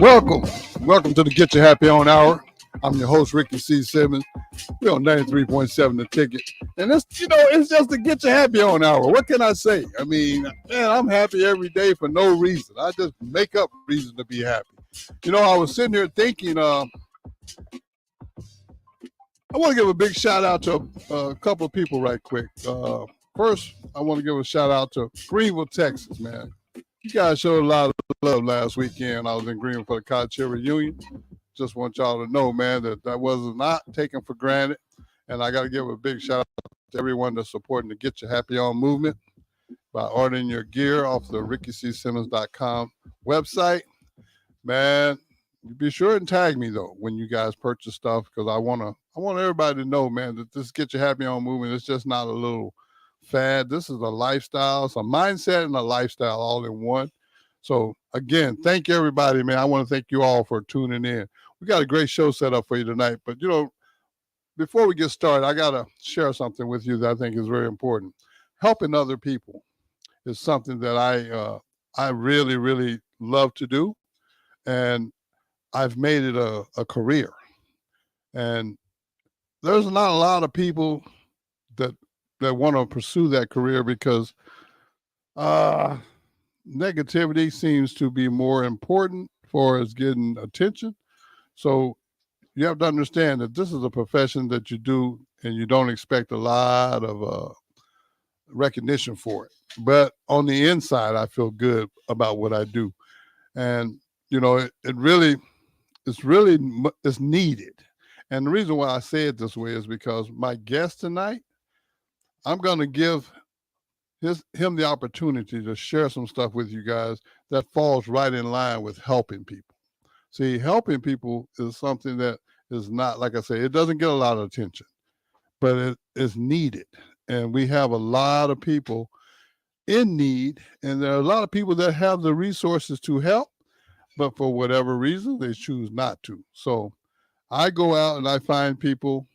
Welcome to the Get Your Happy On Hour. I'm your host, Ricky C. Simmons. We're on 93.7 The Ticket. And it's just the Get Your Happy On Hour. What can I say? I mean, man, I'm happy every day for no reason. I just make up reason to be happy. I was sitting here thinking, I want to give a big shout out to a couple of people right quick. First, I want to give a shout out to Greenville, Texas, man. You guys showed a lot of love last weekend. I was in Greenville for the College Cheer Reunion. Just want y'all to know, man, that was not taken for granted. And I got to give a big shout out to everyone that's supporting the Get Your Happy On movement by ordering your gear off the RickyCSimmons.com website. Man, be sure and tag me, though, when you guys purchase stuff, because I want everybody to know, man, that this Get Your Happy On movement is just not a little fad. This is a lifestyle. It's a mindset and a lifestyle all in one. So again, thank you, everybody, man. I want to thank you all for tuning in. We got a great show set up for you tonight, but before we get started, I got to share something with you that I think is very important. Helping other people is something that I really, really love to do, and I've made it a career. And there's not a lot of people that want to pursue that career because negativity seems to be more important for us getting attention. So you have to understand that this is a profession that you do and you don't expect a lot of recognition for it. But on the inside, I feel good about what I do. And, it's needed. And the reason why I say it this way is because my guest tonight, I'm going to give him the opportunity to share some stuff with you guys that falls right in line with helping people. See, helping people is something that is not, like I say, it doesn't get a lot of attention, but it is needed. And we have a lot of people in need, and there are a lot of people that have the resources to help, but for whatever reason, they choose not to. So I go out and I find people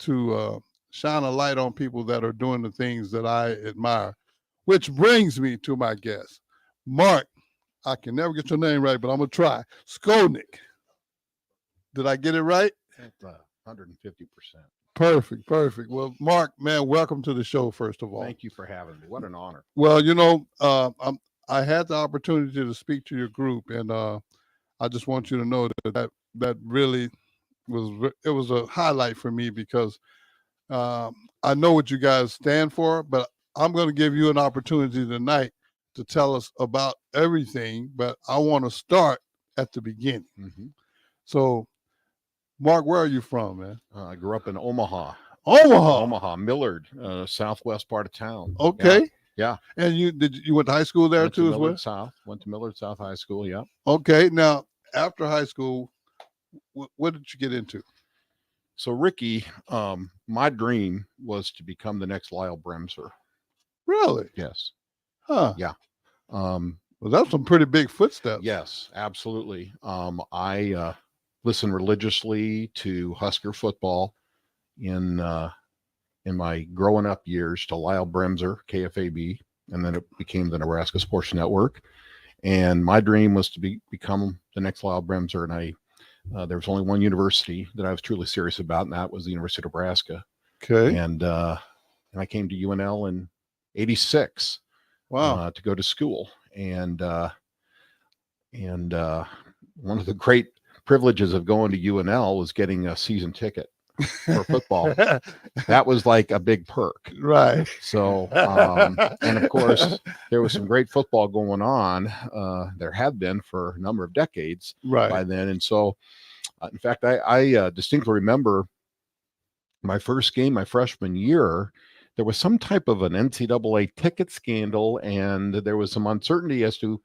to shine a light on people that are doing the things that I admire, which brings me to my guest, Mark. I can never get your name right, but I'm going to try. Skolnick. Did I get it right? 150%. Perfect. Well, Mark, man, welcome to the show, first of all. Thank you for having me. What an honor. Well, I had the opportunity to speak to your group, and I just want you to know that really was a highlight for me because I know what you guys stand for, but I'm going to give you an opportunity tonight to tell us about everything, but I want to start at the beginning. Mm-hmm. So, Mark, where are you from, man? I grew up in Omaha. Millard, southwest part of town. Okay. Yeah. And you went to high school there too as well? Went to Millard South High School, yeah. Okay. Now, after high school, what did you get into? So, Ricky, my dream was to become the next Lyle Bremser. Really? Yes. Huh. Yeah. Well, that's some pretty big footsteps. Yes, absolutely. I listened religiously to Husker football in my growing up years to Lyle Bremser, KFAB, and then it became the Nebraska Sports Network. And my dream was to become the next Lyle Bremser, and there was only one university that I was truly serious about, and that was the University of Nebraska. Okay. And I came to UNL in '86. Wow. To go to school, and one of the great privileges of going to UNL was getting a season ticket for football. That was like a big perk, right? So, and of course, there was some great football going on. There had been for a number of decades, right, by then, and so. In fact, I distinctly remember my first game, my freshman year, there was some type of an NCAA ticket scandal, and there was some uncertainty as to,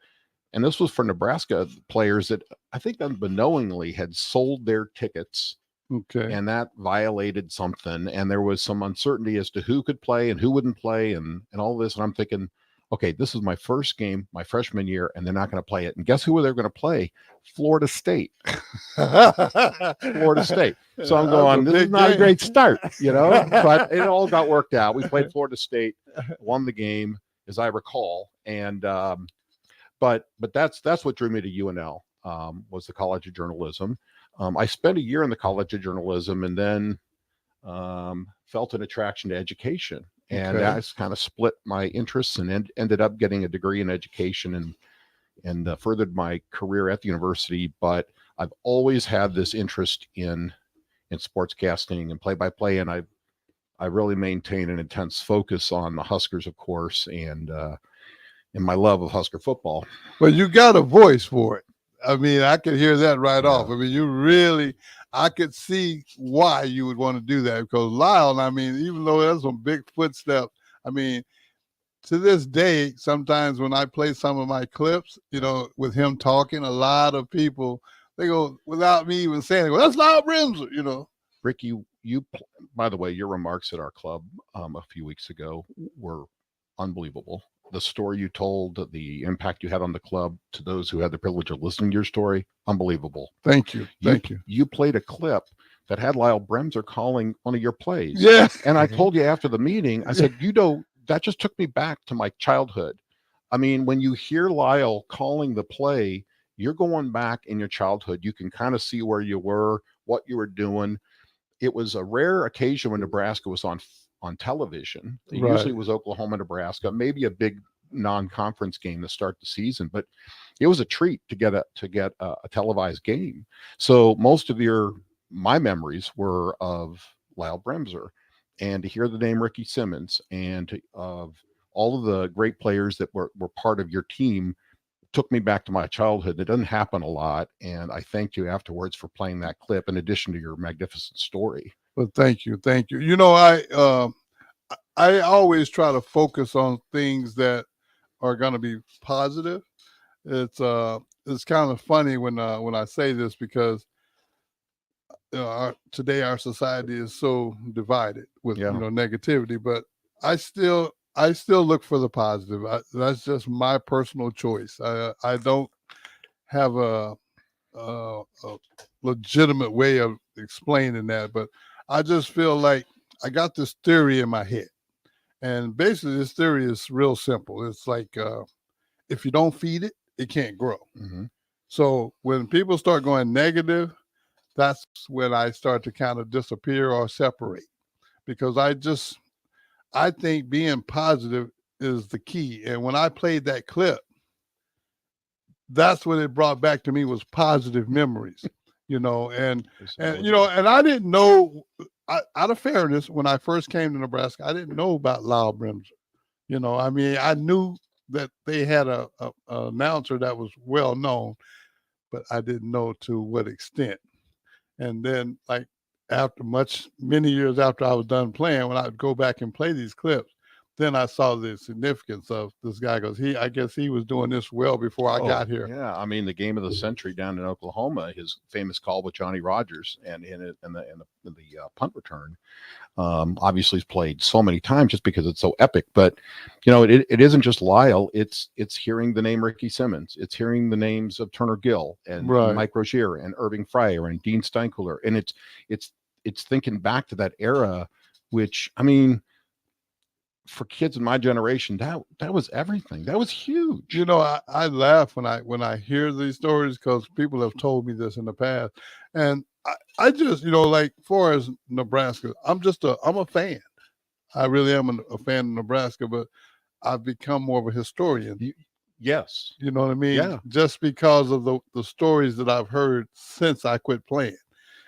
and this was for Nebraska players that I think unknowingly had sold their tickets. Okay. And that violated something, and there was some uncertainty as to who could play and who wouldn't play and all this. And I'm thinking, okay, this is my first game, my freshman year, and they're not going to play it. And guess who they're going to play? Florida State. Florida State. So I'm going, this is not a great start, but it all got worked out. We played Florida State, won the game, as I recall. And but that's what drew me to UNL. was the College of Journalism. I spent a year in the College of Journalism and then felt an attraction to education. And Okay. that's kind of split my interests and ended up getting a degree in education and furthered my career at the university. But I've always had this interest in sportscasting and play-by-play, and I really maintain an intense focus on the Huskers, of course, and my love of Husker football. Well, you got a voice for it. I mean, I could hear that right off. Yeah. I mean, you really, I could see why you would want to do that because Lyle, I mean, even though there's some big footsteps, I mean, to this day, sometimes when I play some of my clips, you know, with him talking, a lot of people, they go, without me even saying it, well, that's Lyle Bremser, you know. Rick, by the way, your remarks at our club a few weeks ago were unbelievable. The story you told, the impact you had on the club to those who had the privilege of listening to your story, unbelievable. Thank you. Thank you. You played a clip that had Lyle Bremser calling one of your plays. Yeah. And I told you after the meeting, I said, that just took me back to my childhood. I mean, when you hear Lyle calling the play, you're going back in your childhood. You can kind of see where you were, what you were doing. It was a rare occasion when Nebraska was on television. It Right. usually was Oklahoma, Nebraska, maybe a big non-conference game to start the season, but it was a treat to get a televised game. So most of my memories were of Lyle Bremser, and to hear the name Ricky Simmons and of all of the great players that were part of your team took me back to my childhood. It doesn't happen a lot, and I thanked you afterwards for playing that clip in addition to your magnificent story. Well, thank you. Thank you. You know, I always try to focus on things that are going to be positive. It's kind of funny when I say this because today our society is so divided with negativity. But I still look for the positive. That's just my personal choice. I don't have a legitimate way of explaining that, but I just feel like I got this theory in my head. And basically, this theory is real simple. It's like if you don't feed it, it can't grow. Mm-hmm. So when people start going negative, that's when I start to kind of disappear or separate. Because I think being positive is the key. And when I played that clip, that's what it brought back to me was positive memories, you know, and I didn't know, out of fairness, when I first came to Nebraska, I didn't know about Lyle Bremser. You know, I mean, I knew that they had a announcer that was well known, but I didn't know to what extent. And then, like, many years after I was done playing, when I would go back and play these clips, then I saw the significance of this guy because I guess he was doing this well before I got here. Yeah, I mean the game of the century down in Oklahoma, his famous call with Johnny Rodgers and in the punt return, obviously he's played so many times just because it's so epic. But it isn't just Lyle. It's hearing the name Ricky Simmons. It's hearing the names of Turner Gill and Mike Rozier and Irving Fryer and Dean Steinkuhler, and it's thinking back to that era, which I mean, for kids in my generation, that was everything. That was huge. You know, I laugh when I hear these stories because people have told me this in the past, and I just like far as Nebraska, I'm a fan. I really am a fan of Nebraska, but I've become more of a historian. Yes, you know what I mean. Yeah, just because of the stories that I've heard since I quit playing,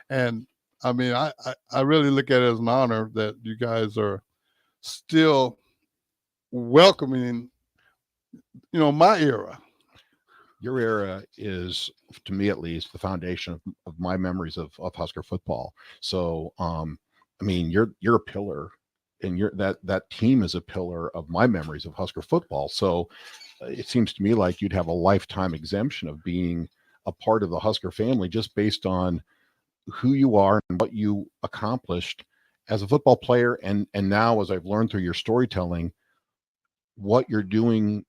and I mean, I really look at it as an honor that you guys are still welcoming, my era. Your era is, to me at least, the foundation of my memories of Husker football. So, I mean, you're a pillar, and that team is a pillar of my memories of Husker football. So, it seems to me like you'd have a lifetime exemption of being a part of the Husker family just based on who you are and what you accomplished as a football player, and now, as I've learned through your storytelling, what you're doing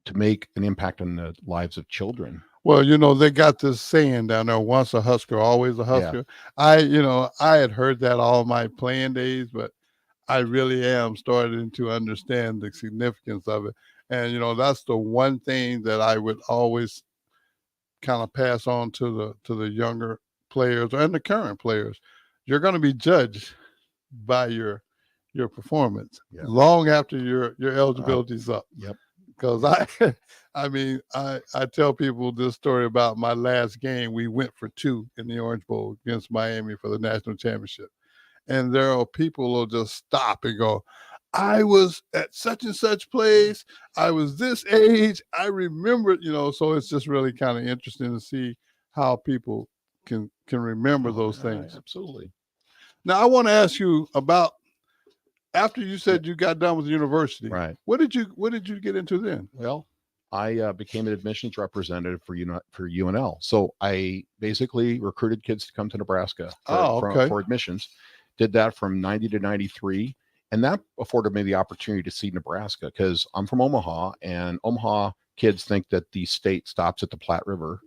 to make an impact on the lives of children. Well, they got this saying down there, once a Husker, always a Husker. Yeah. I had heard that all my playing days, but I really am starting to understand the significance of it. And, that's the one thing that I would always kind of pass on to the younger players and the current players. You're going to be judged by your performance long after your eligibility's up. Yep. Because I mean, I tell people this story about my last game. We went for 2 in the Orange Bowl against Miami for the national championship. And there are people who'll just stop and go, I was at such and such place. I was this age. I remember, so it's just really kind of interesting to see how people can remember those things. Absolutely. Now, I want to ask you about after you said you got done with the university. Right. What did you get into then? Well, I became an admissions representative for UNL. So I basically recruited kids to come to Nebraska for admissions. Did that from 90 to 93. And that afforded me the opportunity to see Nebraska because I'm from Omaha, and Omaha kids think that the state stops at the Platte River,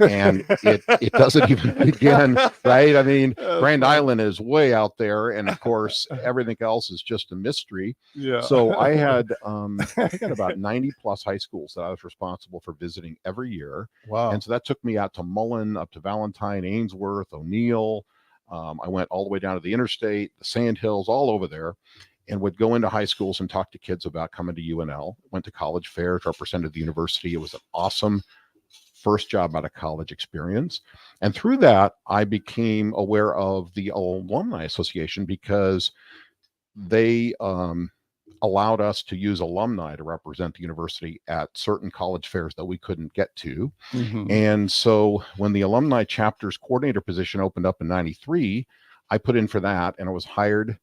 and it doesn't even begin, right? I mean, Grand Island is way out there, and of course, everything else is just a mystery. Yeah. So I had about 90 plus high schools that I was responsible for visiting every year. Wow. And so that took me out to Mullen, up to Valentine, Ainsworth, O'Neill. I went all the way down to the interstate, the Sand Hills, all over there, and would go into high schools and talk to kids about coming to UNL. Went to college fairs, represented the university. It was an awesome first job out of college experience. And through that, I became aware of the Alumni Association because they allowed us to use alumni to represent the university at certain college fairs that we couldn't get to. Mm-hmm. And so when the alumni chapters coordinator position opened up in 93, I put in for that, and I was hired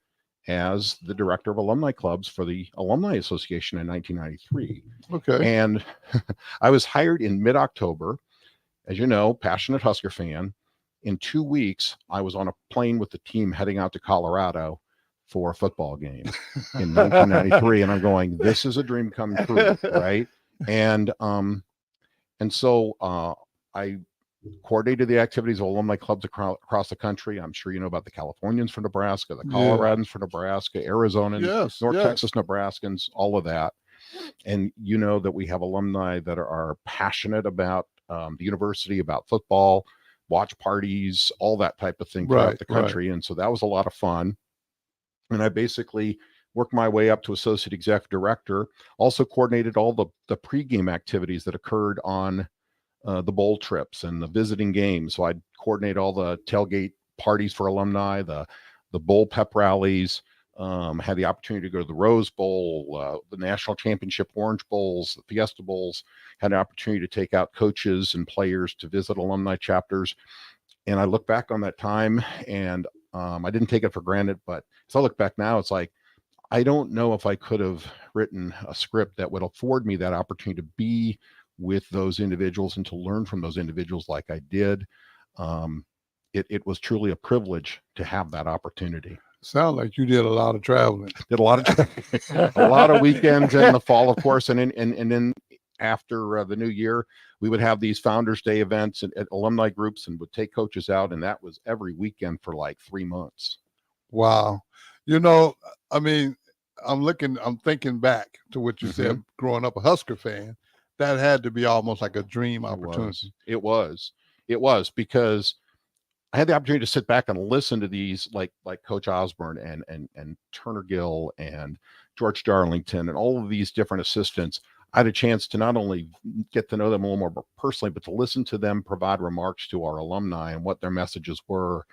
as the director of alumni clubs for the Alumni Association in 1993. Okay. And I was hired in mid-October. As you know, passionate Husker fan. In 2 weeks, I was on a plane with the team heading out to Colorado for a football game in 1993. And I'm going, this is a dream come true, right? And so I coordinated the activities of alumni clubs across the country. I'm sure you know about the Californians for Nebraska, the Coloradans for Nebraska, Arizonans, North Texas Nebraskans, all of that. And you know that we have alumni that are passionate about the university, about football, watch parties, all that type of thing throughout the country. And so that was a lot of fun. And I basically worked my way up to associate executive director, also coordinated all the pregame activities that occurred on the bowl trips and the visiting games. So I'd coordinate all the tailgate parties for alumni, the bowl pep rallies, had the opportunity to go to the Rose Bowl, the National Championship Orange Bowls, the Fiesta Bowls, had an opportunity to take out coaches and players to visit alumni chapters. And I look back on that time, and I didn't take it for granted, but as I look back now, it's like, I don't know if I could have written a script that would afford me that opportunity to be with those individuals and to learn from those individuals like I did. It was truly a privilege to have that opportunity. Sound like you did a lot of traveling. Did a lot of weekends in the fall, of course, and then after the new year, we would have these Founders Day events at alumni groups and would take coaches out, and that was every weekend for like 3 months. Wow. I mean, I'm thinking back to what you said, growing up a Husker fan. That had to be almost like a dream opportunity. It was because I had the opportunity to sit back and listen to these like Coach Osborne and Turner Gill and George Darlington and all of these different assistants. I had a chance to not only get to know them a little more personally, but to listen to them provide remarks to our alumni and what their messages were.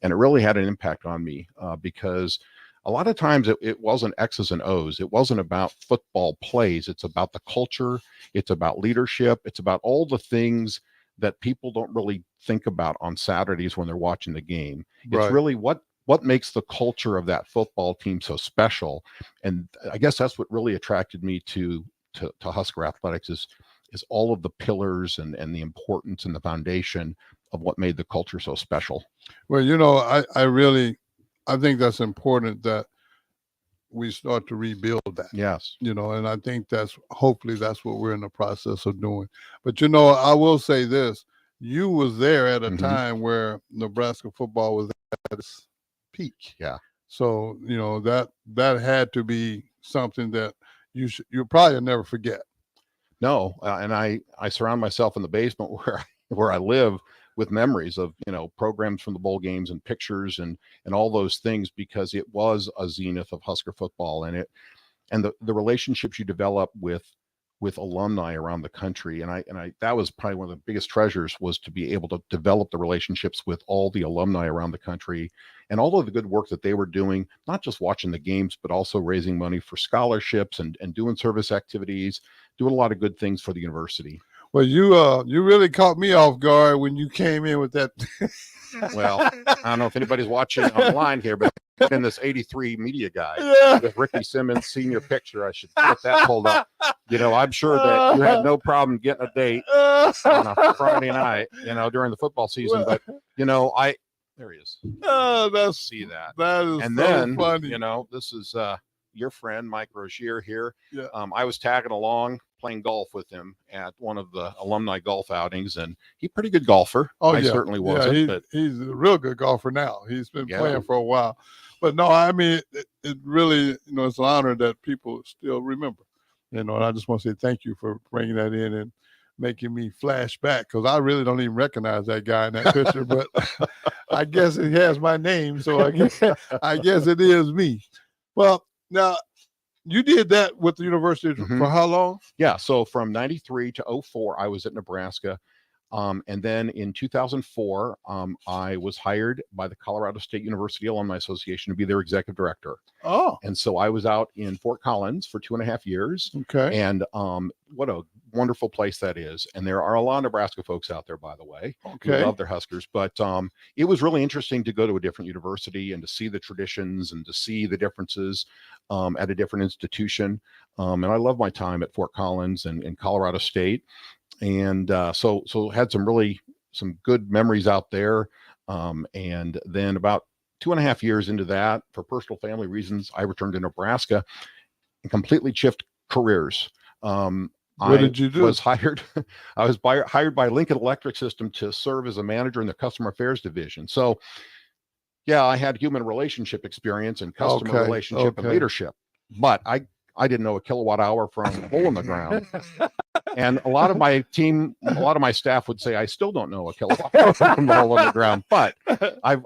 And it really had an impact on me because a lot of times it wasn't X's and O's. It wasn't about football plays. It's about the culture. It's about leadership. It's about all the things that people don't really think about on Saturdays when they're watching the game. It's really what makes the culture of that football team so special. And I guess that's what really attracted me to Husker athletics is all of the pillars and the importance and the foundation of what made the culture so special. Well, I think that's important that we start to rebuild that. Yes. And I think hopefully that's what we're in the process of doing. But, I will say this, you was there at a time where Nebraska football was at its peak. Yeah. So, that had to be something that you'll probably never forget. No. And I surround myself in the basement where where I live with memories of, programs from the bowl games and pictures and all those things, because it was a zenith of Husker football, and the relationships you develop with alumni around the country. And I that was probably one of the biggest treasures, was to be able to develop the relationships with all the alumni around the country and all of the good work that they were doing, not just watching the games, but also raising money for scholarships and doing service activities, doing a lot of good things for the university. Well, you really caught me off guard when you came in with that. Well, I don't know if anybody's watching online here, but in this 83 media guide with Ricky Simmons senior picture, I should get that pulled up. I'm sure that you had no problem getting a date on a Friday night, during the football season. But, there he is. That's See that. That is and so then, funny. This is your friend, Mike Rozier here. Yeah. I was tagging along playing golf with him at one of the alumni golf outings, and he's a pretty good golfer. Oh, I yeah. certainly wasn't. But he's a real good golfer now. He's been playing for a while. But no, I mean, it really, it's an honor that people still remember. And I just want to say thank you for bringing that in and making me flash back, because I really don't even recognize that guy in that picture. But I guess it has my name, so I guess it is me. Well, now, you did that with the university for how long? Yeah, so from 93 to 04, I was at Nebraska. And then in 2004, I was hired by the Colorado State University Alumni Association to be their executive director. Oh. And so I was out in Fort Collins for 2.5 years. Okay. And what a wonderful place that is. And there are a lot of Nebraska folks out there, by the way, who love their Huskers. But it was really interesting to go to a different university and to see the traditions and to see the differences at a different institution. And I love my time at Fort Collins and Colorado State. And so had some good memories out there. And then about 2.5 years into that, for personal family reasons, I returned to Nebraska and completely shifted careers. What did you do? I was hired by Lincoln Electric System to serve as a manager in the customer affairs division. So yeah, I had human relationship experience and customer relationship and leadership, but I didn't know a kilowatt hour from a hole in the ground. And a lot of my staff would say I still don't know a kilowatt hour from the hole in the ground. But I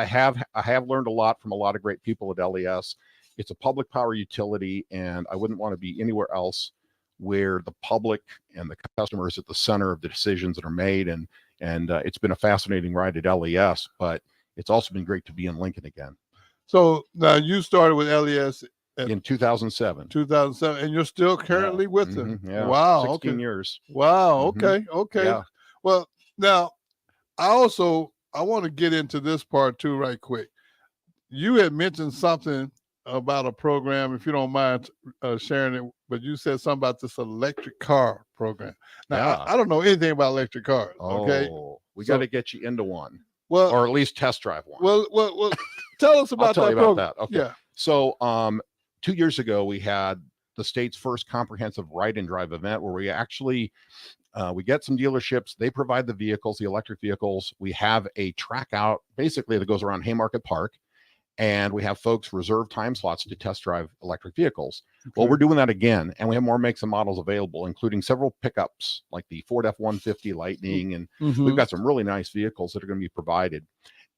have learned a lot from a lot of great people at LES. It's a public power utility, and I wouldn't want to be anywhere else where the public and the customer is at the center of the decisions that are made. And it's been a fascinating ride at LES, but it's also been great to be in Lincoln again. So now you started with LES in 2007. 2007, and you're still currently with them. Yeah. Wow. 16 years. Wow. Okay. Yeah. Well, now I want to get into this part too, right quick. You had mentioned something about a program, if you don't mind sharing it, but you said something about this electric car program. Now, I don't know anything about electric cars. Okay. We got to get you into one. Well, or at least test drive one. Well, tell us about that program. That. Okay. Yeah. So, 2 years ago, we had the state's first comprehensive ride and drive event where we actually, we get some dealerships. They provide the vehicles, the electric vehicles. We have a track out basically that goes around Haymarket Park, and we have folks reserve time slots to test drive electric vehicles. Okay. Well, we're doing that again, and we have more makes and models available, including several pickups like the Ford F-150 Lightning, and we've got some really nice vehicles that are going to be provided.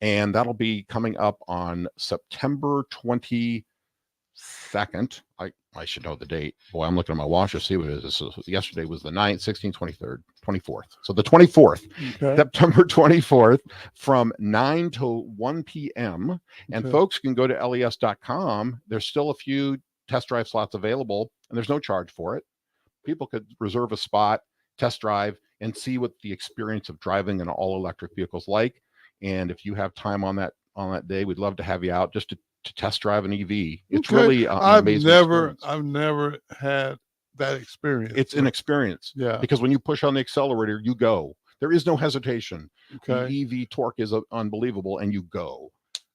And that'll be coming up on September 22nd. I should know the date. Boy, I'm looking at my watch to see what it is. So yesterday was the 9th, 16th, 23rd, 24th. So the 24th, September 24th, from 9 to 1 p.m. And folks can go to les.com. There's still a few test drive slots available, and there's no charge for it. People could reserve a spot, test drive, and see what the experience of driving an all-electric vehicle is like. And if you have time on that day, we'd love to have you out just to test drive an EV. It's really an amazing experience. I've never had that experience. It's an experience. Yeah. Because when you push on the accelerator, you go. There is no hesitation. Okay. The EV torque is unbelievable, and you go.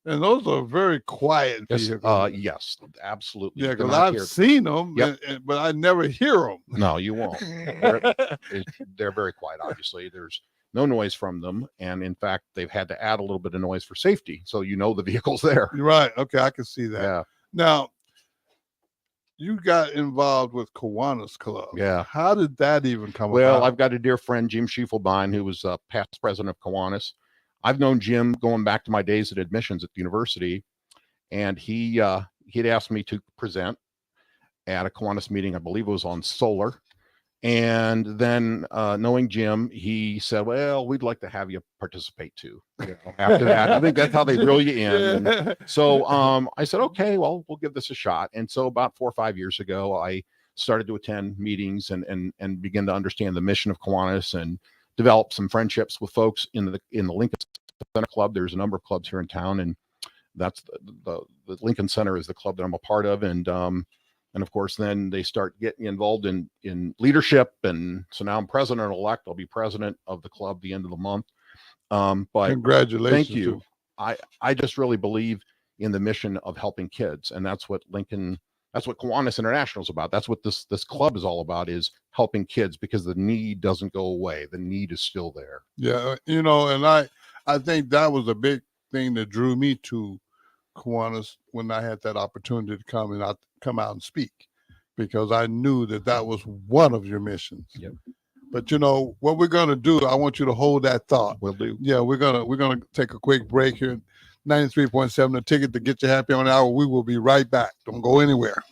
And those are very quiet vehicles. Yes, absolutely. Yeah, because I've seen them, but I never hear them. No, you won't. They're very quiet, obviously. There's no noise from them. And in fact, they've had to add a little bit of noise for safety. So the vehicle's there. Right. Okay, I can see that. Yeah. Now, you got involved with Kiwanis Club. Yeah. How did that even come Well, about? I've got a dear friend, Jim Schiefelbein, who was past president of Kiwanis. I've known Jim going back to my days at admissions at the university, and he'd asked me to present at a Kiwanis meeting. I believe it was on solar. And then knowing Jim, he said, well, we'd like to have you participate too. After that, I think that's how they reel you in. And so I said, okay, well, we'll give this a shot. And so about 4 or 5 years ago, I started to attend meetings and begin to understand the mission of Kiwanis and develop some friendships with folks in the Lincoln Center Club. There's a number of clubs here in town, and that's the Lincoln Center is the club that I'm a part of. And of course, then they start getting involved in leadership. And so now I'm president-elect. I'll be president of the club the end of the month. But congratulations. Thank you. I just really believe in the mission of helping kids. And that's what Kiwanis International is about. That's what this club is all about, is helping kids, because the need doesn't go away. The need is still there. Yeah. And I think that was a big thing that drew me to Kiwanis when I had that opportunity to come out and speak, because I knew that was one of your missions. Yep. But what we're gonna do, I want you to hold that thought. Will do. Yeah, we're gonna take a quick break here. 93.7 The Ticket to get you happy on the hour. We will be right back. Don't go anywhere.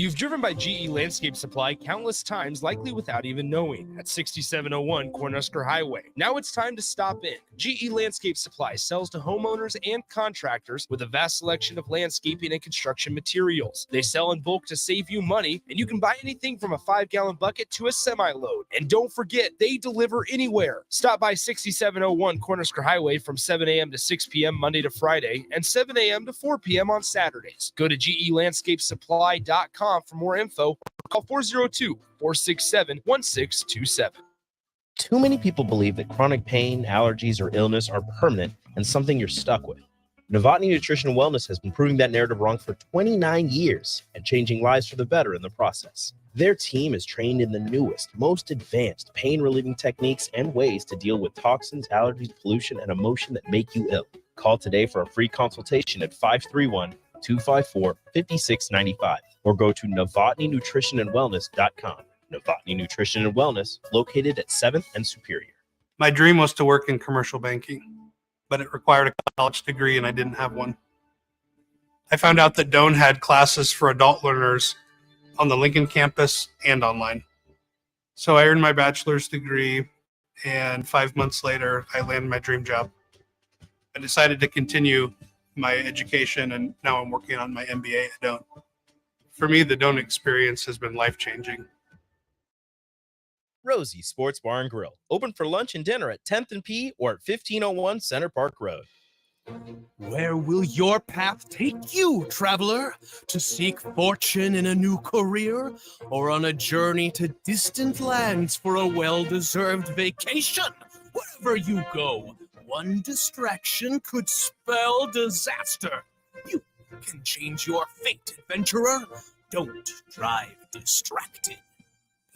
You've driven by GE Landscape Supply countless times, likely without even knowing, at 6701 Cornhusker Highway. Now it's time to stop in. GE Landscape Supply sells to homeowners and contractors with a vast selection of landscaping and construction materials. They sell in bulk to save you money, and you can buy anything from a 5-gallon bucket to a semi-load. And don't forget, they deliver anywhere. Stop by 6701 Cornhusker Highway from 7 a.m. to 6 p.m. Monday to Friday, and 7 a.m. to 4 p.m. on Saturdays. Go to GELandscapeSupply.com for more info. Call 402-467-1627. Too many people believe that chronic pain, allergies, or illness are permanent and something you're stuck with. Novotny Nutrition and Wellness has been proving that narrative wrong for 29 years and changing lives for the better in the process. Their team is trained in the newest, most advanced pain-relieving techniques and ways to deal with toxins, allergies, pollution, and emotion that make you ill. Call today for a free consultation at 531-254-5695 or go to NovotnyNutritionandWellness.com. Novotny Nutrition and Wellness, located at 7th and Superior. My dream was to work in commercial banking, but it required a college degree and I didn't have one. I found out that Doane had classes for adult learners on the Lincoln campus and online. So I earned my bachelor's degree, and 5 months later, I landed my dream job. I decided to continue my education, and now I'm working on my MBA at Doane. For me, the Doane experience has been life-changing. Rosie's Sports Bar and Grill, open for lunch and dinner at 10th and P or at 1501 Center Park Road. Where will your path take you, traveler? To seek fortune in a new career, or on a journey to distant lands for a well-deserved vacation? Wherever you go, one distraction could spell disaster. You can change your fate, adventurer. Don't drive distracted.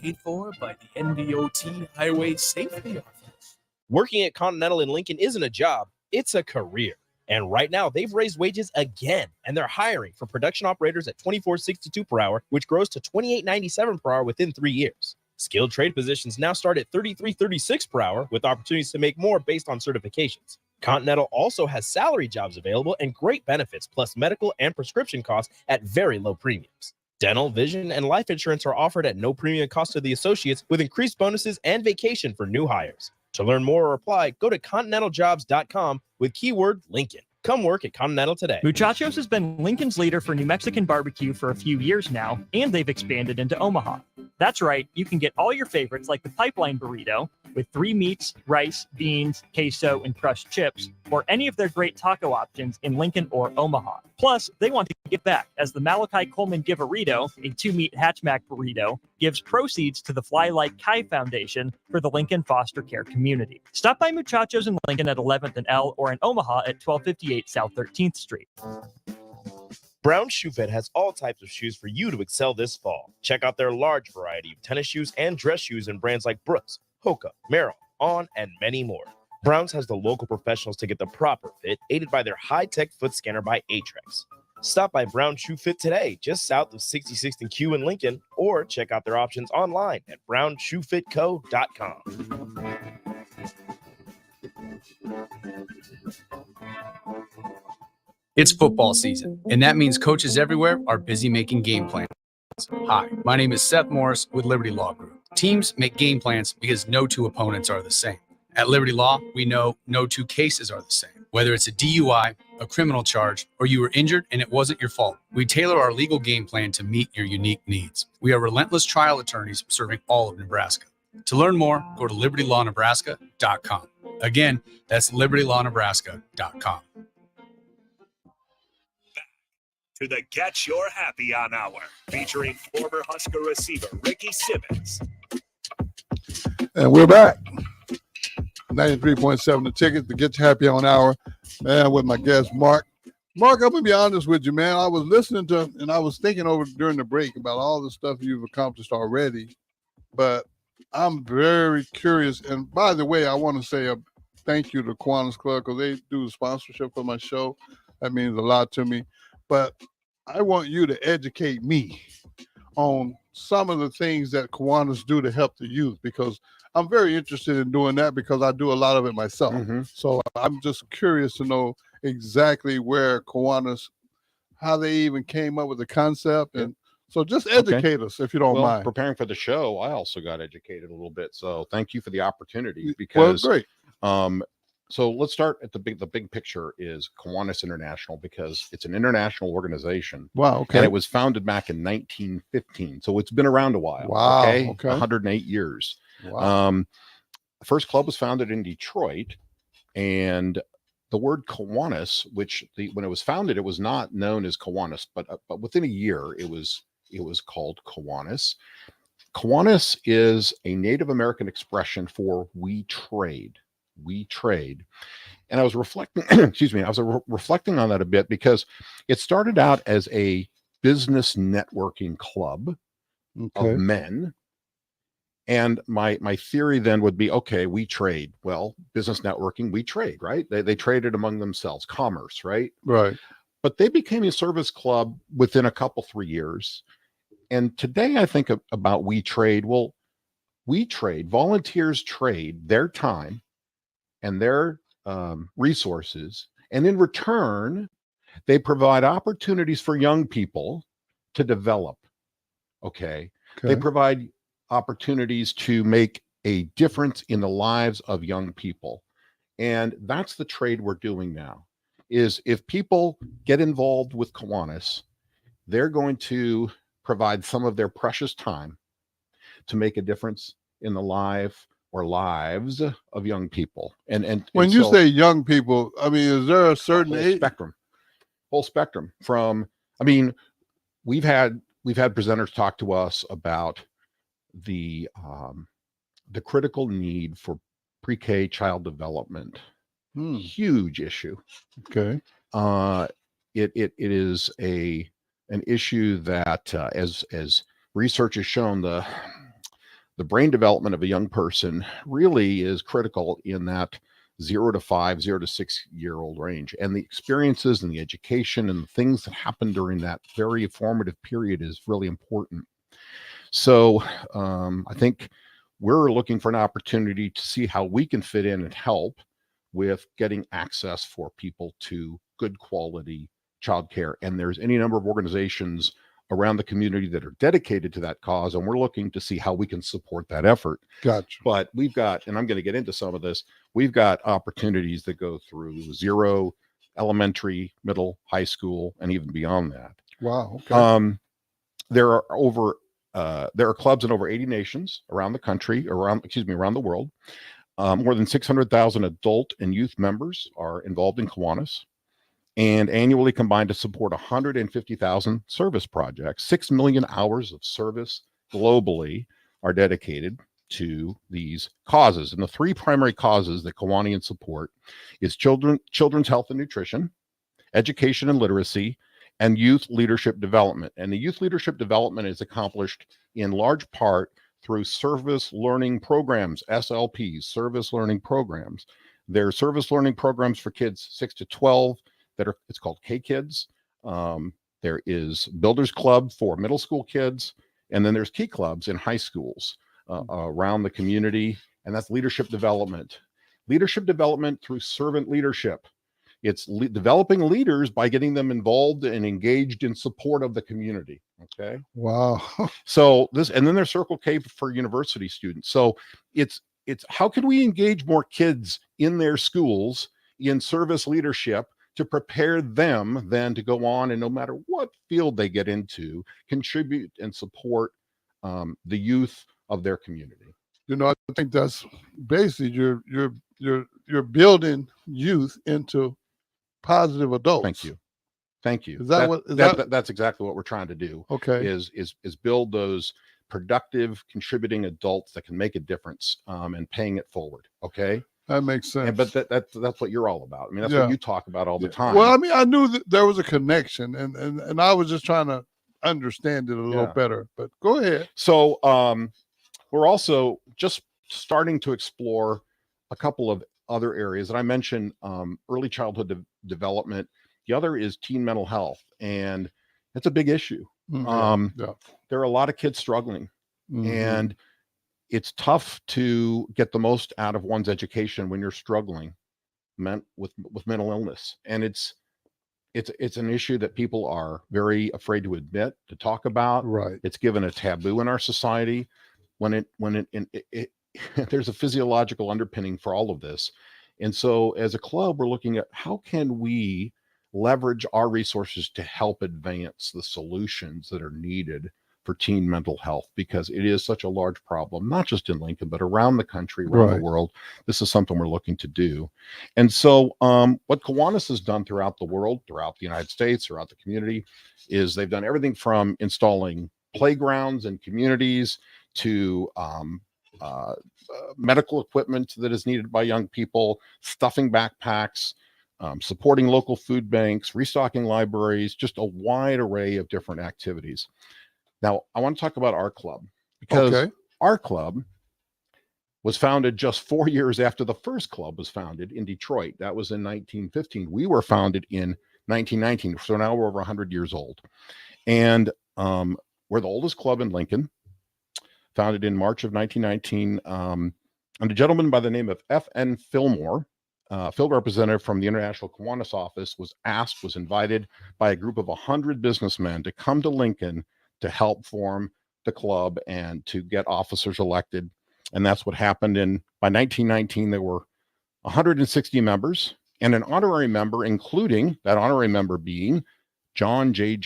Paid for by the NDOT Highway Safety Office. Working at Continental in Lincoln isn't a job, it's a career. And right now, they've raised wages again, and they're hiring for production operators at $24.62 per hour, which grows to $28.97 per hour within 3 years. Skilled trade positions now start at $33.36 per hour, with opportunities to make more based on certifications. Continental also has salary jobs available and great benefits, plus medical and prescription costs at very low premiums. Dental, vision, and life insurance are offered at no premium cost to the associates, with increased bonuses and vacation for new hires. To learn more or apply, go to continentaljobs.com with keyword Lincoln. Come work at Continental today. Muchachos has been Lincoln's leader for New Mexican barbecue for a few years now, and they've expanded into Omaha. That's right, you can get all your favorites like the pipeline burrito with 3 meats, rice, beans, queso, and crushed chips, or any of their great taco options in Lincoln or Omaha. Plus, they want to give back, as the Malachi Coleman Give-A-Rito, a 2-meat hatchback burrito, gives proceeds to the Fly Like Kai Foundation for the Lincoln foster care community. Stop by Muchachos in Lincoln at 11th and L, or in Omaha at 1258 South 13th Street. Brown Shoe Fit has all types of shoes for you to excel this fall. Check out their large variety of tennis shoes and dress shoes in brands like Brooks, Hoka, Merrell, On, and many more. Browns has the local professionals to get the proper fit, aided by their high-tech foot scanner by Atrex. Stop by Brown Shoe Fit today, just south of 66th and Q in Lincoln, or check out their options online at brownshoefitco.com. It's football season, and that means coaches everywhere are busy making game plans. Hi, my name is Seth Morris with Liberty Law Group. Teams make game plans because no two opponents are the same. At Liberty Law, we know no two cases are the same. Whether it's a DUI, a criminal charge, or you were injured and it wasn't your fault, we tailor our legal game plan to meet your unique needs. We are relentless trial attorneys serving all of Nebraska. To learn more, go to libertylawnebraska.com. Again, that's libertylawnebraska.com. To the Get Your Happy On Hour, featuring former Husker receiver Ricky Simmons. And we're back. 93.7 The Ticket, the Get Your Happy On Hour, man, with my guest, Mark. Mark, I'm going to be honest with you, man. I was listening to, and I was thinking over during the break about all the stuff you've accomplished already, but I'm very curious. And by the way, I want to say a thank you to Kiwanis Club because they do the sponsorship for my show. That means a lot to me. But I want you to educate me on some of the things that Kiwanis do to help the youth, because I'm very interested in doing that because I do a lot of it myself. Mm-hmm. So I'm just curious to know exactly where Kiwanis, how they even came up with the concept. And so just educate us if you don't mind. Preparing for the show, I also got educated a little bit. So thank you for the opportunity, because great. So let's start at the big picture is Kiwanis International, because it's an international organization. Wow. Okay. And it was founded back in 1915. So it's been around a while. Wow. Okay. Okay. 108 years. Wow. The first club was founded in Detroit, and the word Kiwanis, which when it was founded, it was not known as Kiwanis, but within a year it was called Kiwanis. Kiwanis is a Native American expression for we trade. We trade. And I was reflecting, reflecting on that a bit, because it started out as a business networking club of men. And my theory then would be, okay, we trade. Well, business networking, we trade, right? They traded among themselves, commerce, right? Right. But they became a service club within a couple, 3 years. And today I think about we trade. Well, we trade, volunteers trade their time and their resources. And in return, they provide opportunities for young people to develop. Okay. They provide opportunities to make a difference in the lives of young people. And that's the trade we're doing now, is if people get involved with Kiwanis, they're going to provide some of their precious time to make a difference in the lives of young people. And when you say young people, I mean, is there a certain age? Whole spectrum from, I mean, we've had presenters talk to us about the critical need for pre-K child development. Huge issue. Okay. It is an issue that as research has shown, the brain development of a young person really is critical in that 0 to 5, 0 to 6 year old range. And the experiences and the education and the things that happen during that very formative period is really important. So I think we're looking for an opportunity to see how we can fit in and help with getting access for people to good quality childcare. And there's any number of organizations around the community that are dedicated to that cause, and we're looking to see how we can support that effort. Gotcha. But we've got, and I'm going to get into some of this, we've got opportunities that go through 0, elementary, middle, high school, and even beyond that. Wow. Okay. There are clubs in over 80 nations around the country, around the world. More than 600,000 adult and youth members are involved in Kiwanis, and annually combined to support 150,000 service projects. 6 million hours of service globally are dedicated to these causes. And the 3 primary causes that Kiwanians support is children's health and nutrition, education and literacy, and youth leadership development. And the youth leadership development is accomplished in large part through service learning programs, SLPs, service learning programs. There are service learning programs for kids 6 to 12 it's called K-Kids. There is Builders Club for middle school kids. And then there's Key Clubs in high schools around the community. And that's leadership development. Leadership development through servant leadership. It's developing leaders by getting them involved and engaged in support of the community. Okay. Wow. So and then there's Circle K for university students. So it's how can we engage more kids in their schools in service leadership to prepare them then to go on and no matter what field they get into, contribute and support the youth of their community. I think that's basically you're building youth into positive adults. Thank you. That's exactly what we're trying to do. Okay. Is build those productive, contributing adults that can make a difference and paying it forward. Okay. That makes sense. But that's what you're all about. I mean, that's what you talk about all the time. Well, I mean, I knew that there was a connection, and I was just trying to understand it a little better. But go ahead. So we're also just starting to explore a couple of other areas. And I mentioned early childhood development. The other is teen mental health, and it's a big issue. There are a lot of kids struggling, and it's tough to get the most out of one's education when you're struggling with mental illness. And it's an issue that people are very afraid to admit, to talk about. Right. It's given a taboo in our society when there's a physiological underpinning for all of this. And so as a club, we're looking at how can we leverage our resources to help advance the solutions that are needed for teen mental health, because it is such a large problem, not just in Lincoln, but around the country, around the world. This is something we're looking to do. And so what Kiwanis has done throughout the world, throughout the United States, throughout the community, is they've done everything from installing playgrounds in communities to medical equipment that is needed by young people, stuffing backpacks, supporting local food banks, restocking libraries, just a wide array of different activities. Now, I want to talk about our club, because our club was founded just 4 years after the first club was founded in Detroit. That was in 1915. We were founded in 1919. So now we're over 100 years old. And we're the oldest club in Lincoln, founded in March of 1919. And a gentleman by the name of F.N. Fillmore, field representative from the International Kiwanis office, was invited by a group of 100 businessmen to come to Lincoln to help form the club and to get officers elected. And that's what happened. By 1919, there were 160 members and an honorary member, including that honorary member being John J.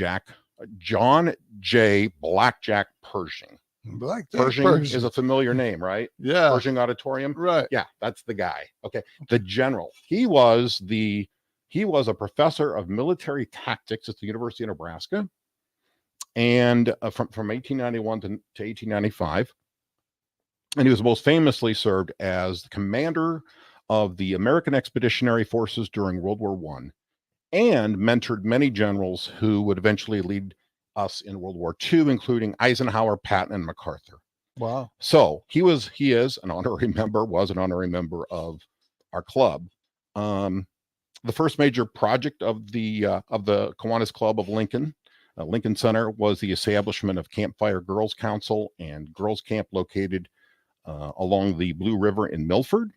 Blackjack Pershing. Pershing is a familiar name, right? Yeah. Pershing Auditorium. Right. Yeah, that's the guy. Okay. The general. He was a professor of military tactics at the University of Nebraska. And from 1891 to 1895. And he was most famously served as the commander of the American Expeditionary Forces during World War I, and mentored many generals who would eventually lead us in World War II, including Eisenhower, Patton, and MacArthur. Wow. So was an honorary member of our club. The first major project of the Kiwanis Club of Lincoln, Lincoln Center, was the establishment of Campfire Girls Council and Girls Camp located along the Blue River in Milford.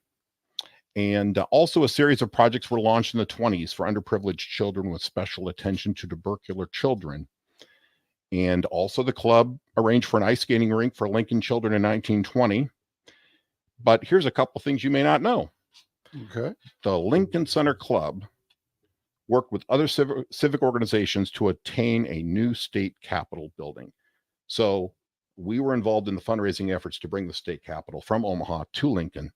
And also a series of projects were launched in the 1920s for underprivileged children with special attention to tubercular children. And also the club arranged for an ice skating rink for Lincoln children in 1920. But here's a couple things you may not know. Okay. The Lincoln Center Club worked with other civic organizations to attain a new state capitol building. So we were involved in the fundraising efforts to bring the state capitol from Omaha to Lincoln,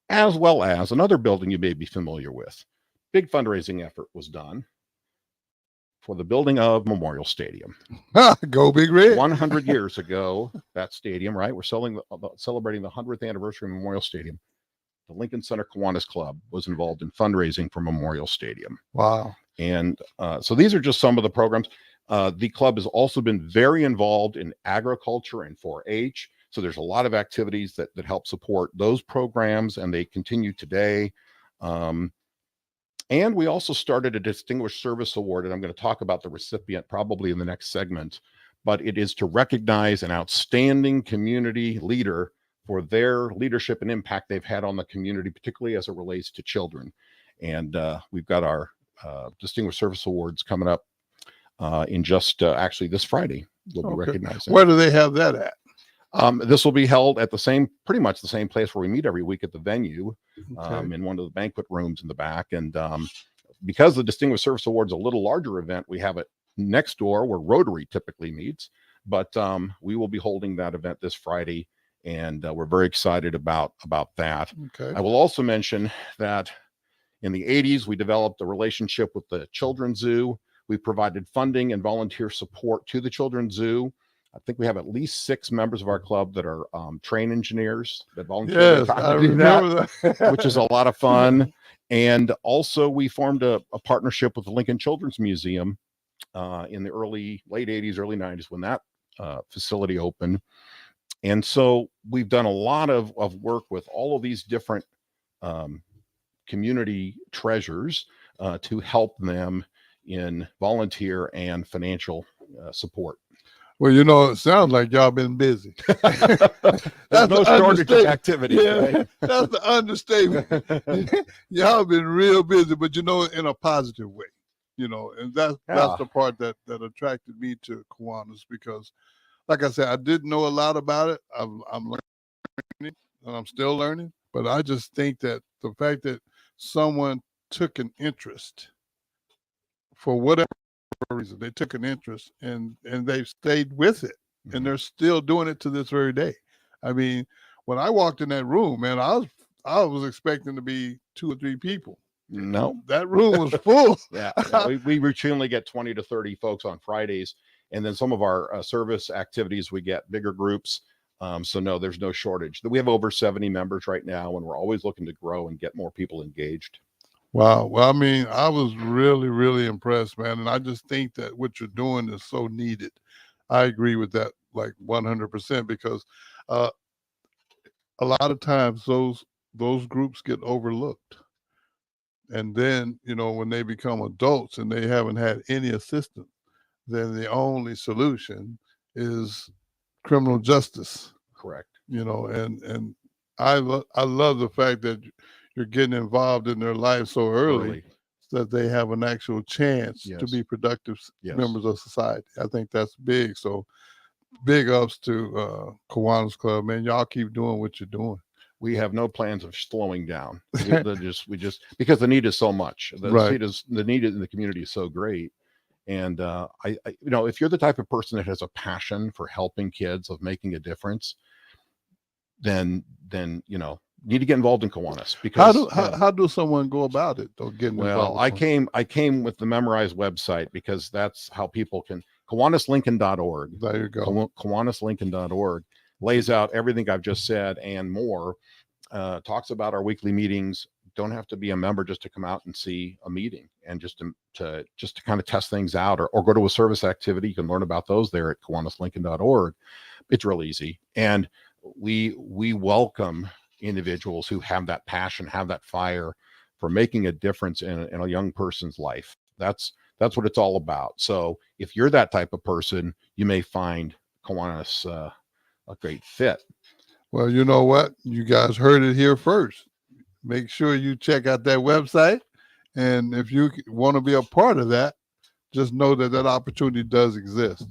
as well as another building you may be familiar with. Big fundraising effort was done for the building of Memorial Stadium. Go Big Red. 100 years ago, that stadium, right? We're celebrating the 100th anniversary of Memorial Stadium. the Lincoln Center Kiwanis Club was involved in fundraising for Memorial Stadium. Wow. And so these are just some of the programs. The club has also been very involved in agriculture and 4-H. So there's a lot of activities that help support those programs, and they continue today. And we also started a Distinguished Service Award, and I'm going to talk about the recipient probably in the next segment, but it is to recognize an outstanding community leader for their leadership and impact they've had on the community, particularly as it relates to children. And we've got our Distinguished Service Awards coming up in just actually this Friday. We'll be recognizing. Where do they have that at? This will be held at pretty much the same place where we meet every week at the venue, in one of the banquet rooms in the back. And because the Distinguished Service Awards is a little larger event, we have it next door where Rotary typically meets. But we will be holding that event this Friday, and we're very excited about that. Okay. I will also mention that in the 80s, we developed a relationship with the Children's Zoo. We provided funding and volunteer support to the Children's Zoo. I think we have at least 6 members of our club that are train engineers that volunteer. Yes, I remember that. Which is a lot of fun. And also we formed a partnership with the Lincoln Children's Museum in the late 80s, early 90s when that facility opened. And so we've done a lot of work with all of these different community treasures to help them in volunteer and financial support. Well, it sounds like y'all been busy. There's no shortage of activity. Yeah, right? That's the understatement. Y'all been real busy, but in a positive way. And that's the part that attracted me to Kiwanis, because, like I said, I didn't know a lot about it. I'm learning, and I'm still learning. But I just think that the fact that someone took an interest, for whatever reason, they took an interest and they've stayed with it, and they're still doing it to this very day. I mean, when I walked in that room, man, I was expecting to be 2 or 3 people. No, that room was full. Yeah, we routinely get 20 to 30 folks on Fridays, and then some of our service activities we get bigger groups. So no, there's no shortage. We have over 70 members right now, and we're always looking to grow and get more people engaged. Wow. Well, I mean, I was really, really impressed, man. And I just think that what you're doing is so needed. I agree with that, like 100%, because a lot of times those groups get overlooked. And then, when they become adults and they haven't had any assistance, then the only solution is criminal justice. Correct. And I love the fact that you're getting involved in their life so early so that they have an actual chance to be productive members of society. I think that's big. So big ups to Kiwanis Club, man. Y'all keep doing what you're doing. We have no plans of slowing down. we just because the need is so much. The need in the community is so great. And I if you're the type of person that has a passion for helping kids, of making a difference, then need to get involved in Kiwanis. Because how do someone go about it though? Well, I came with the Memorize website, because that's how people can. KiwanisLincoln.org. There you go. KiwanisLincoln.org lays out everything I've just said and more. Talks about our weekly meetings. Don't have to be a member just to come out and see a meeting, and just to kind of test things out, or go to a service activity. You can learn about those there at KiwanisLincoln.org. It's real easy, and we welcome individuals who have that passion, have that fire for making a difference in a young person's life. That's what it's all about. So if you're that type of person, you may find Kiwanis a great fit. Well, you know what? You guys heard it here first. Make sure you check out that website. And if you want to be a part of that, just know that opportunity does exist.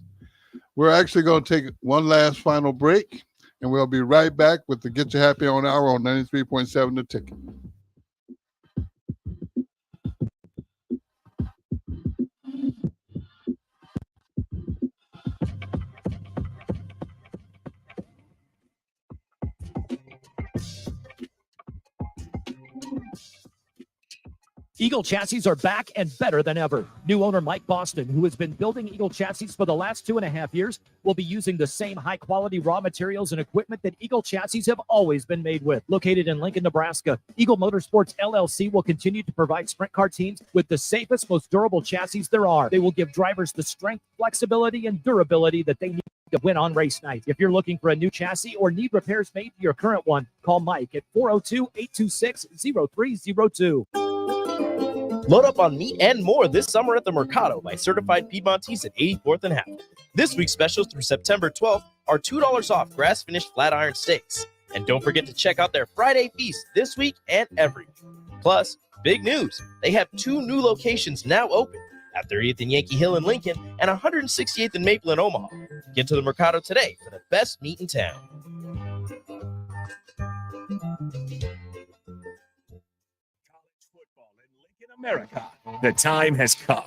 We're actually going to take one last final break, and we'll be right back with the Get You Happy on Hour on 93.7 The Ticket. Eagle chassis are back and better than ever. New owner Mike Boston, who has been building Eagle chassis for the last 2.5 years, will be using the same high-quality raw materials and equipment that Eagle chassis have always been made with. Located in Lincoln, Nebraska, Eagle Motorsports LLC will continue to provide sprint car teams with the safest, most durable chassis there are. They will give drivers the strength, flexibility, and durability that they need to win on race night. If you're looking for a new chassis or need repairs made to your current one, call Mike at 402-826-0302. Load up on meat and more this summer at the Mercado by Certified Piedmontese at 84th and Half. This week's specials through September 12th are $2 off grass-finished flat iron steaks. And don't forget to check out their Friday feast this week and every week. Plus, big news, they have 2 new locations now open at 30th and Yankee Hill in Lincoln and 168th and Maple in Omaha. Get to the Mercado today for the best meat in town. America, the time has come.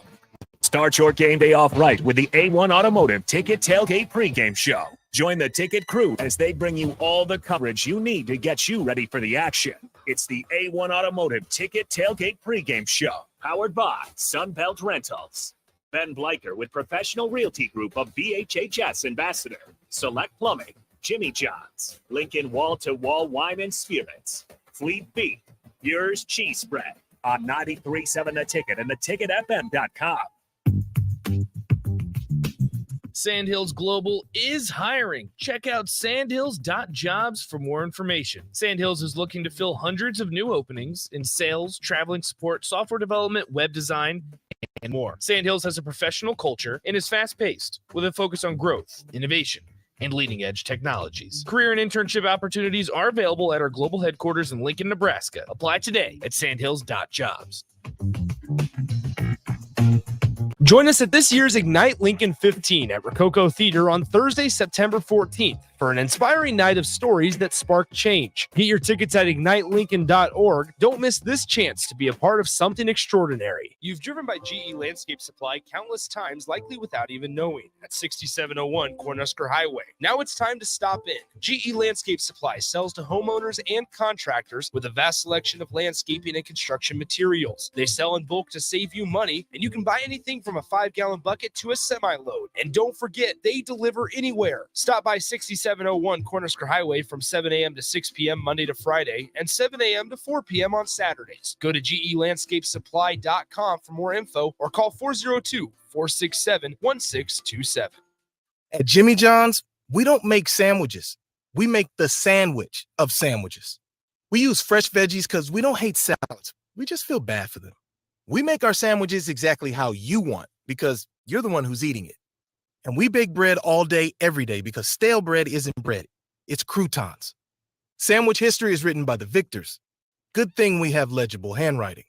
Start your game day off right with the A1 Automotive Ticket Tailgate pregame show. Join the ticket crew as they bring you all the coverage you need to get you ready for the action. It's the A1 Automotive Ticket Tailgate pregame show, powered by Sunbelt Rentals. Ben Bleicher with Professional Realty Group of BHHS Ambassador, Select Plumbing, Jimmy John's, Lincoln Wall-to-Wall Wine and Spirits, Fleet Beef, Yours Cheese Spread, on 93.7 The Ticket and theticketfm.com. Sandhills Global is hiring. Check out sandhills.jobs for more information. Sandhills is looking to fill hundreds of new openings in sales, traveling support, software development, web design, and more. Sandhills has a professional culture and is fast-paced with a focus on growth, innovation, and leading-edge technologies. Career and internship opportunities are available at our global headquarters in Lincoln, Nebraska. Apply today at sandhills.jobs. Join us at this year's Ignite Lincoln 15 at Rococo Theater on Thursday, September 14th for an inspiring night of stories that spark change. Get your tickets at ignitelincoln.org. Don't miss this chance to be a part of something extraordinary. You've driven by GE Landscape Supply countless times, likely without even knowing, at 6701 Cornhusker Highway. Now it's time to stop in. GE Landscape Supply sells to homeowners and contractors with a vast selection of landscaping and construction materials. They sell in bulk to save you money, and you can buy anything from a 5-gallon bucket to a semi-load. And don't forget, they deliver anywhere. Stop by 6701 Cornhusker Highway from 7 a.m. to 6 p.m. Monday to Friday and 7 a.m. to 4 p.m. on Saturdays. Go to gelandscapesupply.com for more info or call 402-467-1627. At Jimmy John's, we don't make sandwiches. We make the sandwich of sandwiches. We use fresh veggies because we don't hate salads. We just feel bad for them. We make our sandwiches exactly how you want because you're the one who's eating it. And we bake bread all day, every day because stale bread isn't bread. It's croutons. Sandwich history is written by the victors. Good thing we have legible handwriting.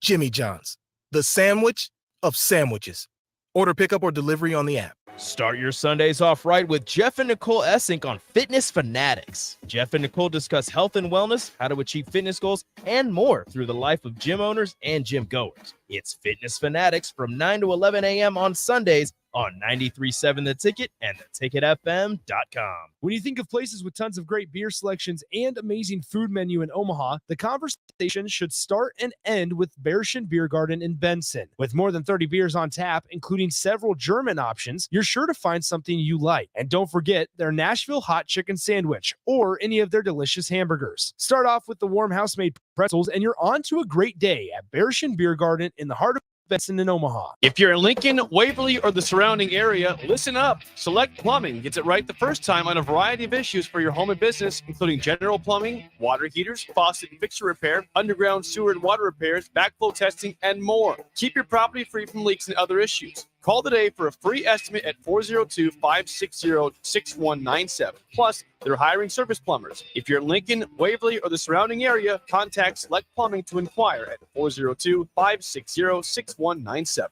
Jimmy John's, the sandwich of sandwiches. Order pickup or delivery on the app. Start your Sundays off right with Jeff and Nicole Essink on Fitness Fanatics. Jeff and Nicole discuss health and wellness, how to achieve fitness goals, and more through the life of gym owners and gym goers. It's Fitness Fanatics from 9 to 11 a.m. on Sundays on 93.7 The Ticket and theticketfm.com. When you think of places with tons of great beer selections and amazing food menu in Omaha, the conversation should start and end with Bärschen Beer Garden in Benson. With more than 30 beers on tap, including several German options, you're sure to find something you like. And don't forget their Nashville hot chicken sandwich or any of their delicious hamburgers. Start off with the warm house-made pretzels and you're on to a great day at Bärschen Beer Garden in the heart of Benson in Omaha. If you're in Lincoln, Waverly, or the surrounding area, listen up. Select Plumbing gets it right the first time on a variety of issues for your home and business, including general plumbing, water heaters, faucet and fixture repair, underground sewer and water repairs, backflow testing, and more. Keep your property free from leaks and other issues. Call today for a free estimate at 402-560-6197. Plus, they're hiring service plumbers. If you're in Lincoln, Waverly, or the surrounding area, contact Select Plumbing to inquire at 402-560-6197.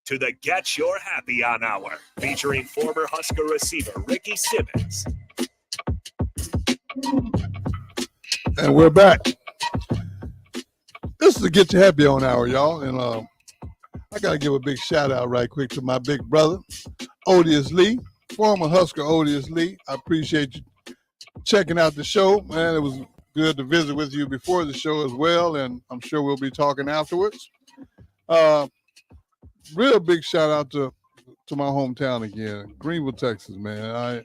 To the Get Your Happy On Hour, featuring former Husker receiver Ricky Simmons. And we're back. This is the Get Your Happy On Hour, y'all. And I got to give a big shout out right quick to my big brother, Odious Lee, former Husker Odious Lee. I appreciate you checking out the show, man. It was good to visit with you before the show as well, and I'm sure we'll be talking afterwards. Real big shout out to my hometown again, Greenville, Texas, man.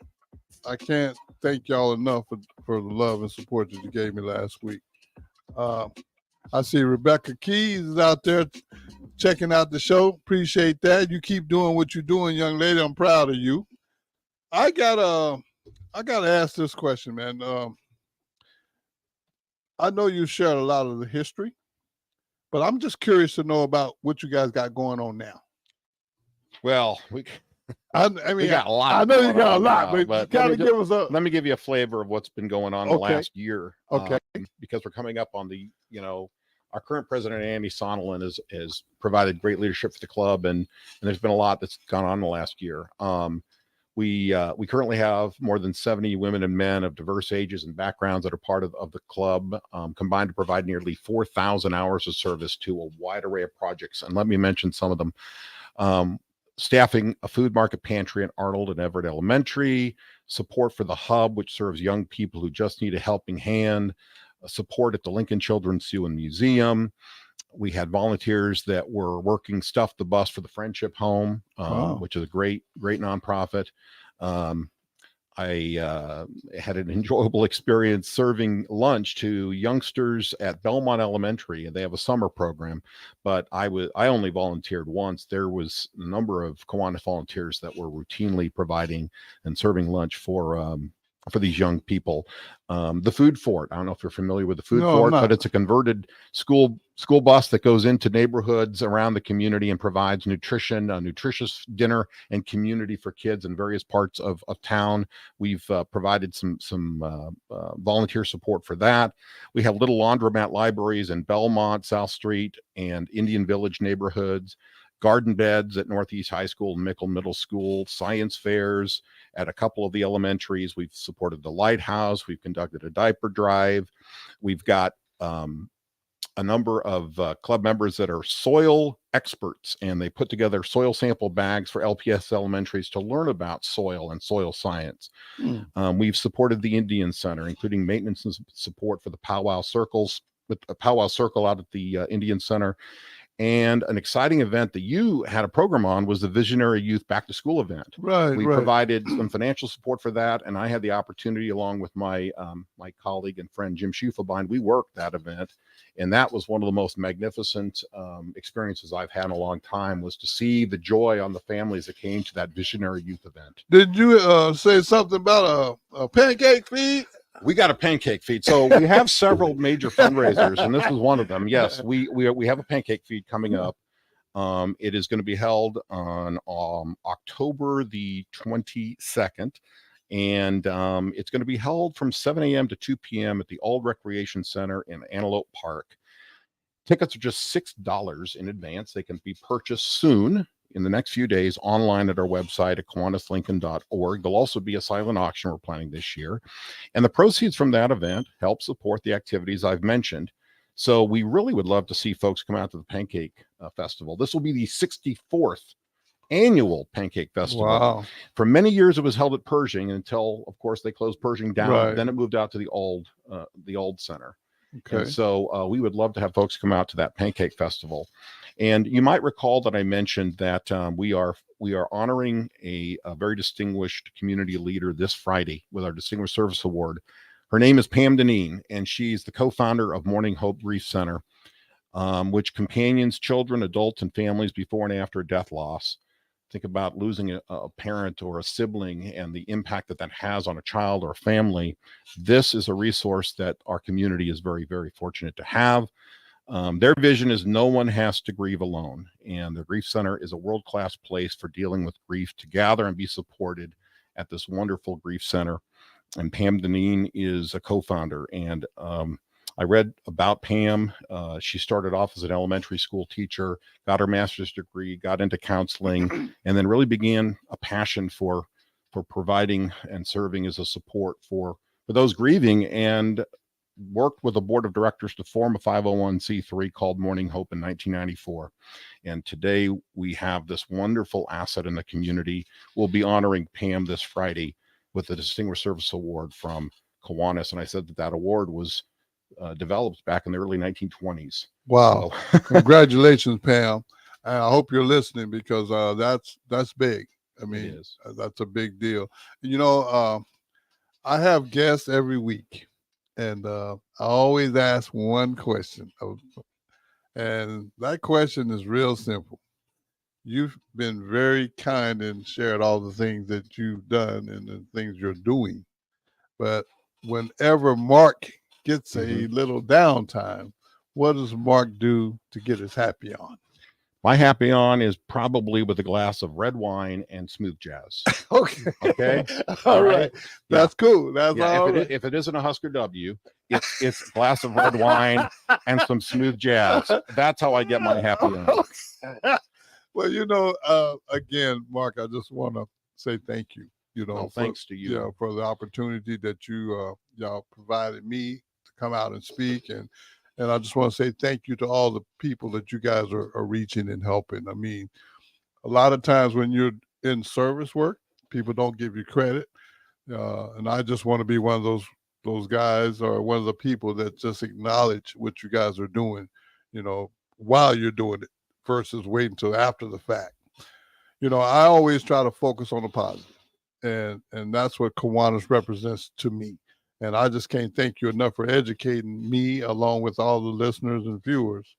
I can't thank y'all enough for the love and support that you gave me last week. I see Rebecca Keys is out there checking out the show. Appreciate that. You keep doing what you're doing, young lady. I'm proud of you. I gotta ask this question, man. I know you shared a lot of the history, but I'm just curious to know about what you guys got going on now. Well, I mean, we got a lot. I know you got a lot, now, but kind of give us a. Let me give you a flavor of what's been going on the last year. Okay. Because we're coming up on the, our current president, Andy Sonneland, has provided great leadership for the club, and there's been a lot that's gone on in the last year. We currently have more than 70 women and men of diverse ages and backgrounds that are part of the club, combined to provide nearly 4,000 hours of service to a wide array of projects. And let me mention some of them. Staffing a food market pantry at Arnold and Everett Elementary, support for the Hub, which serves young people who just need a helping hand, support at the Lincoln Children's Zoo and Museum. We had volunteers that were working Stuff the Bus for the Friendship Home, which is a great nonprofit. I had an enjoyable experience serving lunch to youngsters at Belmont Elementary, and they have a summer program, but I only volunteered once. There was a number of Kiwanis volunteers that were routinely providing and serving lunch for these young people. The Food Fort, I don't know if you're familiar with the Food Fort, but it's a converted school bus that goes into neighborhoods around the community and provides nutrition, a nutritious dinner and community for kids in various parts of town. We've provided some volunteer support for that. We have little laundromat libraries in Belmont, South Street, and Indian Village neighborhoods, garden beds at Northeast High School and Mickle Middle School, science fairs at a couple of the elementaries. We've supported the Lighthouse. We've conducted a diaper drive. We've got a number of club members that are soil experts, and they put together soil sample bags for LPS elementaries to learn about soil and soil science. We've supported the Indian Center, including maintenance and support for the powwow circles, with a powwow circle out at the Indian Center. And an exciting event that you had a program on was the Visionary Youth Back to School event. We provided some financial support for that, and I had the opportunity, along with my my colleague and friend Jim Schuffelbein, we worked that event, and that was one of the most magnificent experiences I've had in a long time, was to see the joy on the families that came to that Visionary Youth event. Did you say something about a pancake feed? We got a pancake feed. So we have several major fundraisers, and this is one of them. Yes, we have a pancake feed coming up. It is going to be held on October the 22nd, and it's going to be held from 7 a.m. to 2 p.m. at the Auld Recreation Center in Antelope Park. Tickets are just $6 in advance. They can be purchased soon, in the next few days, online at our website at KiwanisLincoln.org. There'll also be a silent auction we're planning this year. And the proceeds from that event help support the activities I've mentioned. So we really would love to see folks come out to the Pancake Festival. This will be the 64th annual Pancake Festival. Wow. For many years, it was held at Pershing until, of course, they closed Pershing down. Right. Then it moved out to the Old Center. Okay. And so we would love to have folks come out to that Pancake Festival. And you might recall that I mentioned that we are honoring a very distinguished community leader this Friday with our Distinguished Service Award. Her name is Pam Deneen, and she's the co-founder of Morning Hope Grief Center, which companions children, adults, and families before and after death loss. Think about losing a parent or a sibling and the impact that has on a child or a family. This is a resource that our community is very, very fortunate to have. Their vision is no one has to grieve alone. And the Grief Center is a world-class place for dealing with grief, to gather and be supported at this wonderful grief center. And Pam Deneen is a co-founder. And I read about Pam. She started off as an elementary school teacher, got her master's degree, got into counseling, and then really began a passion for providing and serving as a support for those grieving, and worked with a board of directors to form a 501c3 called Morning Hope in 1994. And today we have this wonderful asset in the community. We'll be honoring Pam this Friday with the Distinguished Service Award from Kiwanis. And I said that award was developed back in the early 1920s. Wow. So, Congratulations, Pam. And I hope you're listening because that's big. I it mean, is. that's a big deal. You know, I have guests every week, and I always ask one question. And that question is real simple. You've been very kind and shared all the things that you've done and the things you're doing. But whenever Mark gets a little downtime, what does Mark do to get his happy on? My happy on is probably with a glass of red wine and smooth jazz. Okay. Okay. All right. That's cool. That's Yeah, all if, right. if it isn't a Husker W, it's a glass of red wine and some smooth jazz. That's how I get my happy on. Well, again, Mark, I just want to say thank you. Thanks to you. For the opportunity that y'all provided me to come out and speak, and I just want to say thank you to all the people that you guys are reaching and helping. I mean, a lot of times when you're in service work, people don't give you credit, and I just want to be one of those guys or one of the people that just acknowledge what you guys are doing, while you're doing it versus waiting until after the fact. I always try to focus on the positive. And that's what Kiwanis represents to me. And I just can't thank you enough for educating me along with all the listeners and viewers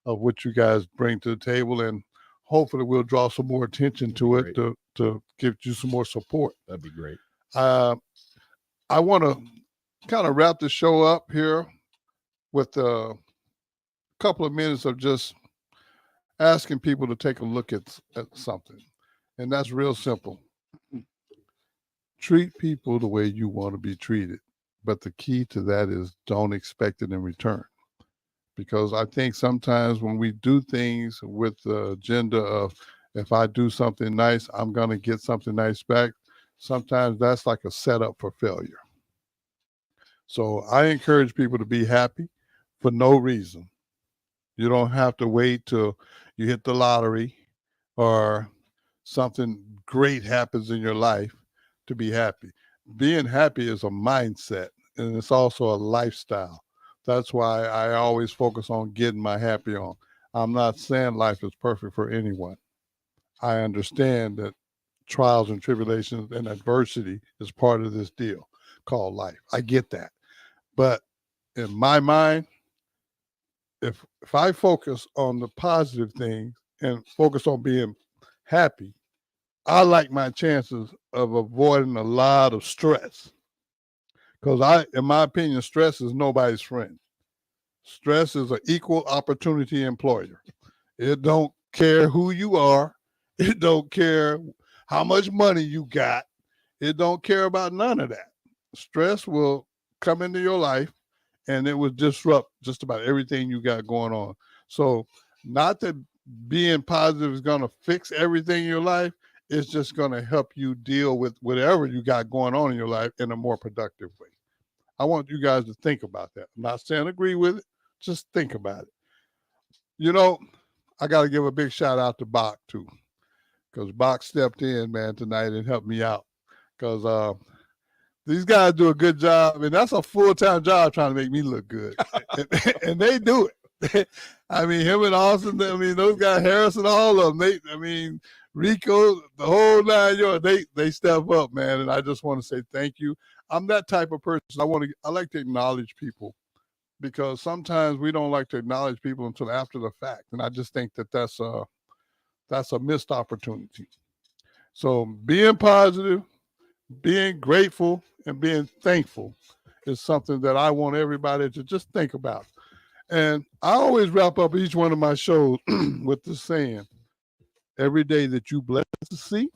of what you guys bring to the table. And hopefully we'll draw some more attention to it to give you some more support. That'd be great. I want to kind of wrap the show up here with a couple of minutes of just asking people to take a look at something. And that's real simple. Treat people the way you want to be treated. But the key to that is don't expect it in return. Because I think sometimes when we do things with the agenda of, if I do something nice, I'm going to get something nice back, sometimes that's like a setup for failure. So I encourage people to be happy for no reason. You don't have to wait till you hit the lottery or something great happens in your life to be happy. Being happy is a mindset, and it's also a lifestyle. That's why I always focus on getting my happy on. I'm not saying life is perfect for anyone. I understand that trials and tribulations and adversity is part of this deal called life. I get that. But in my mind, if I focus on the positive things and focus on being happy, I like my chances of avoiding a lot of stress. Because in my opinion, stress is nobody's friend. Stress is an equal opportunity employer. It don't care who you are. It don't care how much money you got. It don't care about none of that. Stress will come into your life and it will disrupt just about everything you got going on. So not that being positive is going to fix everything in your life. It's just going to help you deal with whatever you got going on in your life in a more productive way. I want you guys to think about that. I'm not saying agree with it. Just think about it. I got to give a big shout out to Bach too, because Bach stepped in, man, tonight and helped me out. Because these guys do a good job, and that's a full-time job trying to make me look good. and they do it. I mean, him and Austin, those guys, Harrison, all of them, Rico, the whole 9 yards, they step up, man. And I just want to say thank you. I'm that type of person. I like to acknowledge people, because sometimes we don't like to acknowledge people until after the fact. And I just think that's a missed opportunity. So being positive, being grateful, and being thankful is something that I want everybody to just think about. And I always wrap up each one of my shows with this saying, every day that you bless to see,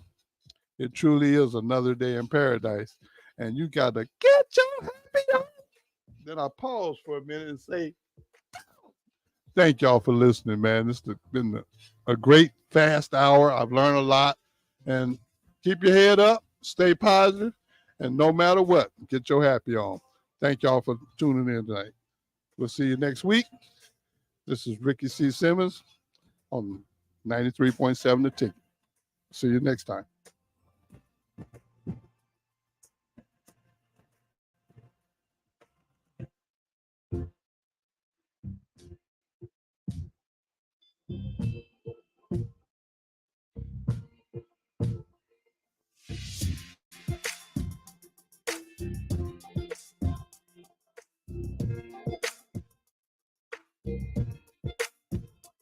it truly is another day in paradise. And you got to get your happy on. Then I pause for a minute and say, thank y'all for listening, man. This has been a great fast hour. I've learned a lot. And keep your head up, stay positive, and no matter what, get your happy on. Thank y'all for tuning in tonight. We'll see you next week. This is Ricky C. Simmons on 93.7 The Ticket. See you next time.